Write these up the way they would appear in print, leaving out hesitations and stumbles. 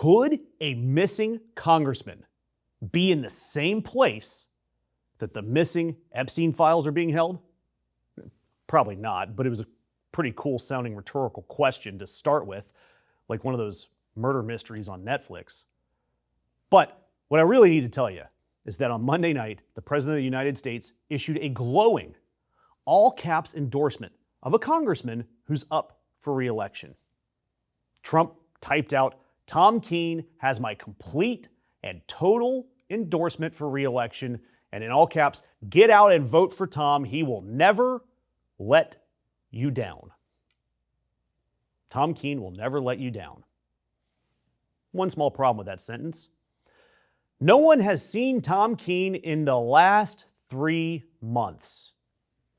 Could a missing congressman be in the same place that the missing Epstein files are being held? Probably not, but it was a pretty cool sounding rhetorical question to start with, like one of those murder mysteries on Netflix. But what I really need to tell you is that on Monday night, the President of the United States issued a glowing, all-caps endorsement of a congressman who's up for re-election. Trump typed out, "Tom Kean has my complete and total endorsement for re-election," and in all caps, "Get out and vote for Tom. He will never let you down." Tom Kean will never let you down. One small problem with that sentence. No one has seen Tom Kean in the last 3 months.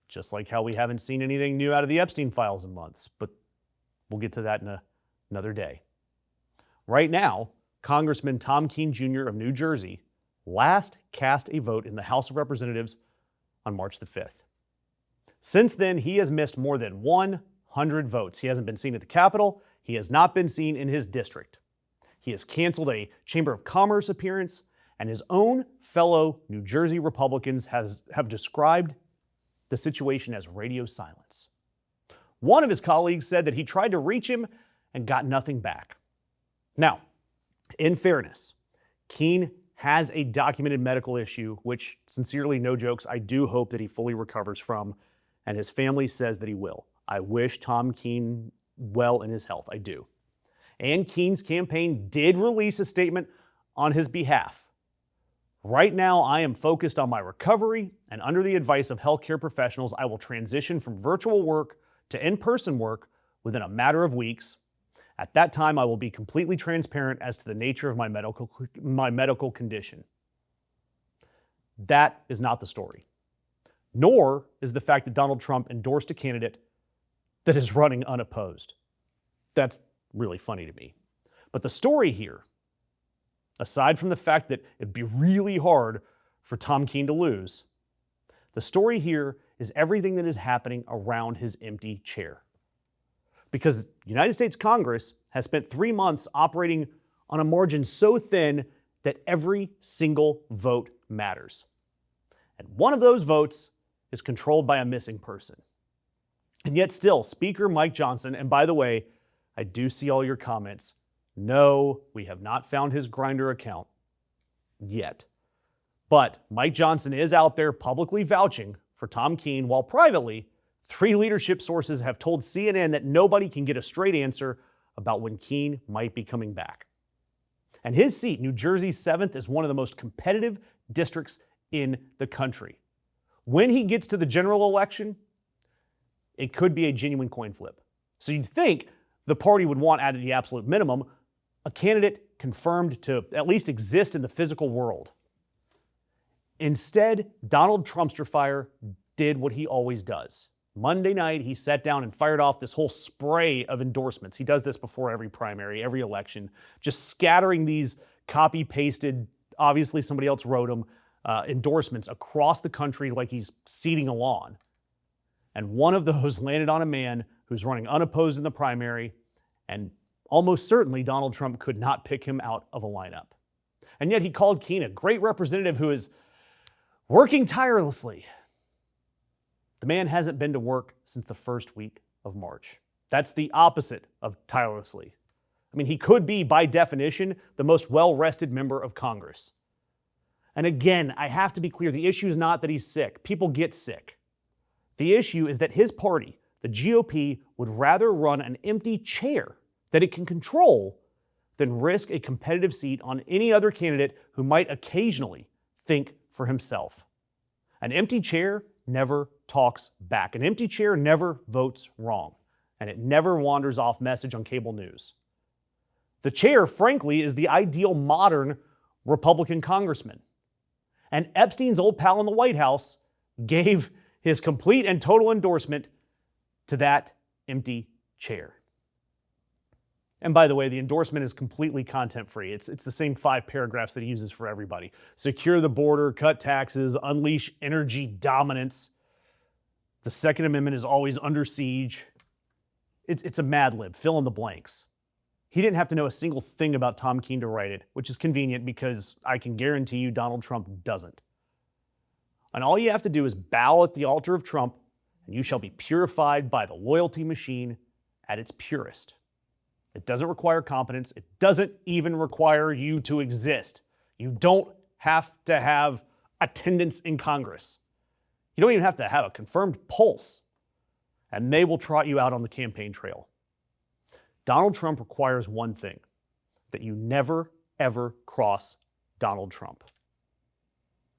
Just like how we haven't seen anything new out of the Epstein files in months, but we'll get to that in another day. Right now, Congressman Tom Kean Jr. of New Jersey last cast a vote in the House of Representatives on March the 5th. Since then, he has missed more than 100 votes. He hasn't been seen at the Capitol. He has not been seen in his district. He has canceled a Chamber of Commerce appearance, and his own fellow New Jersey Republicans have described the situation as radio silence. One of his colleagues said that he tried to reach him and got nothing back. Now, in fairness, Kean has a documented medical issue, which, sincerely, no jokes, I do hope that he fully recovers from, and his family says that he will. I wish Tom Kean well in his health, I do. And Kean's campaign did release a statement on his behalf. Right now, I am focused on my recovery, and under the advice of healthcare professionals, I will transition from virtual work to in-person work within a matter of weeks. At that time, I will be completely transparent as to the nature of my medical condition. That is not the story. Nor is the fact that Donald Trump endorsed a candidate that is running unopposed. That's really funny to me. But the story here, aside from the fact that it'd be really hard for Tom Kean to lose, the story here is everything that is happening around his empty chair. Because the United States Congress has spent 3 months operating on a margin so thin that every single vote matters. And one of those votes is controlled by a missing person. And yet still, Speaker Mike Johnson, and by the way, I do see all your comments. No, we have not found his Grindr account yet. But Mike Johnson is out there publicly vouching for Tom Kean, while privately, 3 leadership sources have told CNN that nobody can get a straight answer about when Kean might be coming back. And his seat, New Jersey's 7th, is one of the most competitive districts in the country. When he gets to the general election, it could be a genuine coin flip. So you'd think the party would want, at the absolute minimum, a candidate confirmed to at least exist in the physical world. Instead, Donald Trumpsterfire did what he always does. Monday night, he sat down and fired off this whole spray of endorsements. He does this before every primary, every election, just scattering these copy-pasted, obviously somebody else wrote them, endorsements across the country like he's seeding a lawn. And one of those landed on a man who's running unopposed in the primary, and almost certainly Donald Trump could not pick him out of a lineup. And yet he called Kean a great representative who is working tirelessly. The man hasn't been to work since the first week of March. That's the opposite of tirelessly. I mean, he could be, by definition, the most well-rested member of Congress. And again, I have to be clear, the issue is not that he's sick. People get sick. The issue is that his party, the GOP, would rather run an empty chair that it can control than risk a competitive seat on any other candidate who might occasionally think for himself. An empty chair never talks back. An empty chair never votes wrong, and it never wanders off message on cable news. The chair, frankly, is the ideal modern Republican congressman. And Epstein's old pal in the White House gave his complete and total endorsement to that empty chair. And by the way, the endorsement is completely content-free. It's the same 5 paragraphs that he uses for everybody. Secure the border, cut taxes, unleash energy dominance. The Second Amendment is always under siege. It's a Mad Lib. Fill in the blanks. He didn't have to know a single thing about Tom Kean to write it, which is convenient because I can guarantee you Donald Trump doesn't. And all you have to do is bow at the altar of Trump, and you shall be purified by the loyalty machine at its purest. It doesn't require competence. It doesn't even require you to exist. You don't have to have attendance in Congress. You don't even have to have a confirmed pulse. And they will trot you out on the campaign trail. Donald Trump requires one thing, that you never, ever cross Donald Trump.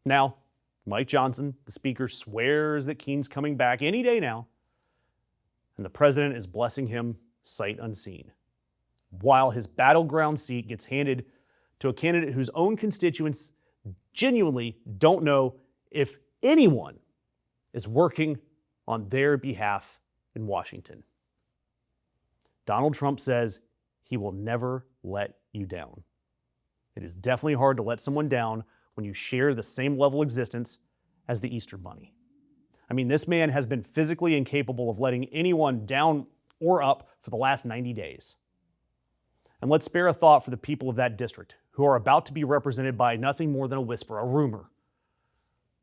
Now, Mike Johnson, the speaker, swears that Kean's coming back any day now, and the president is blessing him sight unseen, while his battleground seat gets handed to a candidate whose own constituents genuinely don't know if anyone is working on their behalf in Washington. Donald Trump says he will never let you down. It is definitely hard to let someone down when you share the same level of existence as the Easter Bunny. I mean, this man has been physically incapable of letting anyone down or up for the last 90 days. And let's spare a thought for the people of that district who are about to be represented by nothing more than a whisper, a rumor.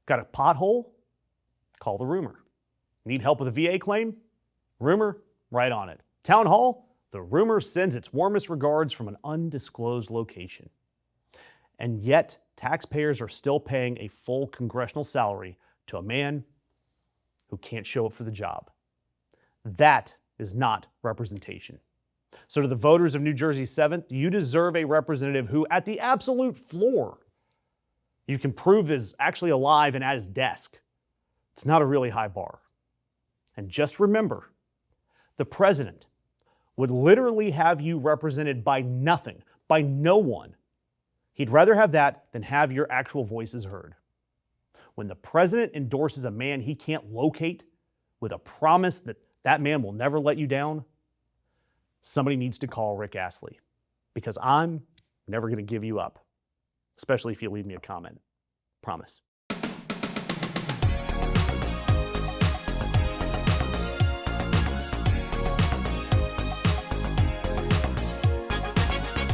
Got a pothole? Call the rumor. Need help with a VA claim? Rumor? Right on it. Town hall? The rumor sends its warmest regards from an undisclosed location. And yet, taxpayers are still paying a full congressional salary to a man who can't show up for the job. That is not representation. So to the voters of New Jersey's 7th, you deserve a representative who, at the absolute floor, you can prove is actually alive and at his desk. It's not a really high bar. And just remember, the president would literally have you represented by nothing, by no one. He'd rather have that than have your actual voices heard. When the president endorses a man he can't locate with a promise that that man will never let you down, somebody needs to call Rick Astley, because I'm never going to give you up, especially if you leave me a comment. Promise.